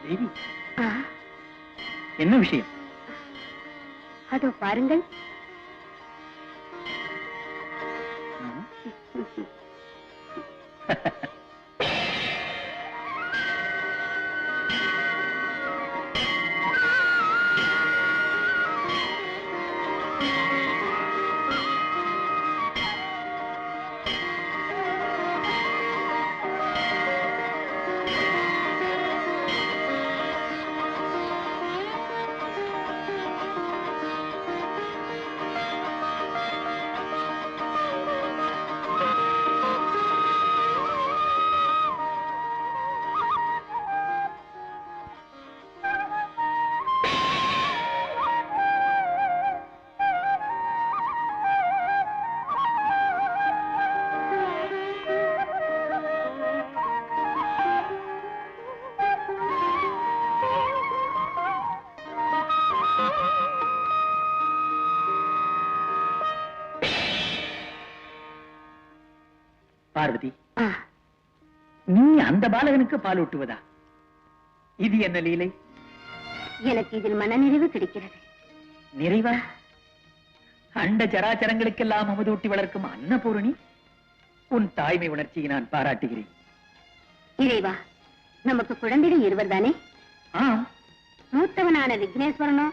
தேவி, என்ன விஷயம்? அதோ பாருங்கள். பார்வதி, நீ அந்த பாலகனுக்கு பால் ஊட்டுவதா? இது என்ன லீலை? எனக்கு இதில் மனநிறைவு கிடைக்கிறது. நிறைவா? அண்ட சராச்சரங்களுக்கெல்லாம் அமுதூட்டி வளர்க்கும் அன்னபூரணி, உன் தாய்மை உணர்ச்சியை நான் பாராட்டுகிறேன். இறைவா, நமக்கு குழந்தைகள் இருவர் தானே? ஆம். மூத்தவனான விக்னேஸ்வரனோ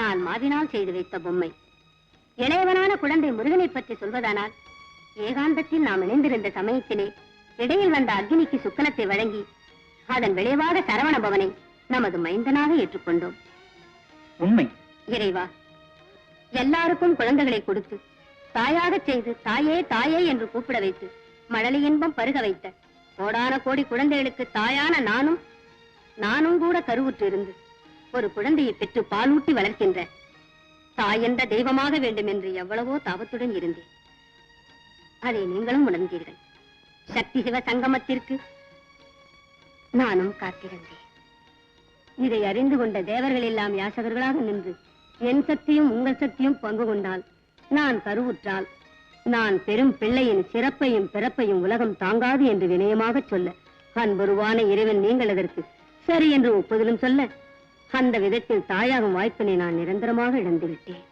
நான் மாதினால் செய்து வைத்த பொம்மை. இளையவனான குழந்தை முருகனை பற்றி சொல்வதானால், ஏகாந்தத்தில் நாம் இணைந்திருந்த சமயத்திலே இடையில் வந்த அக்னிக்கு சுக்கலத்தை வழங்கி அதன் விளைவாக சரவண பவனை நமது மைந்தனாக ஏற்றுக்கொண்டோம். உண்மை. இறைவா, எல்லாருக்கும் குழந்தைகளை கொடுத்து தாயாக செய்து தாயே தாயே என்று கூப்பிட வைத்து மழலை இன்பம் பருக வைத்த கோடான கோடி குழந்தைகளுக்கு தாயான நானும் கூட கருவுற்று இருந்து ஒரு குழந்தையை பெற்று பாலூட்டி வளர்க்கின்ற தாய் என்ற தெய்வமாக வேண்டும் என்று எவ்வளவோ தாபத்துடன் இருந்தேன். அதை நீங்களும் உணர்ந்தீர்கள். சக்தி சிவ சங்கமத்திற்கு நானும் காத்திருந்தேன். இதை அறிந்து கொண்ட தேவர்கள் எல்லாம் யாசகர்களாக நின்று என் சக்தியும் உங்கள் சக்தியும் பங்கு கொண்டால், நான் கருவுற்றால், நான் பெரும் பிள்ளையின் சிறப்பையும் பிறப்பையும் உலகம் தாங்காது என்று வினயமாக சொல்ல, அன்புருவான இறைவன் நீங்கள் அதற்கு சரி என்று ஒப்புதலும் சொல்ல, அந்த விதத்தில் தாயாகும் வாய்ப்பினை நான் நிரந்தரமாக இழந்துவிட்டேன்.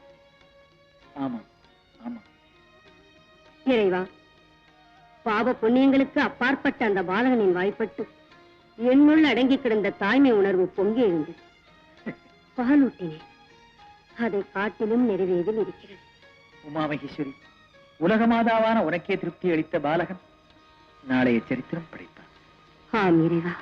இறைவா, பாவ புண்ணியங்களுக்கு அப்பாற்பட்ட அந்த பாலகனின் வாய்ப்பட்டு என்னுள் அடங்கி கிடந்த தாய்மை உணர்வு பொங்கி எழுந்து பாலூட்டினேன். அதை காட்டிலும் நிறைவேறில் இருக்கிறது. உமாமகேஸ்வரி, உலகமாதாவான உனக்கே திருப்தி அளித்த பாலகன் நாளைய சரித்திரம் படைப்பான். ஆம் இறைவா.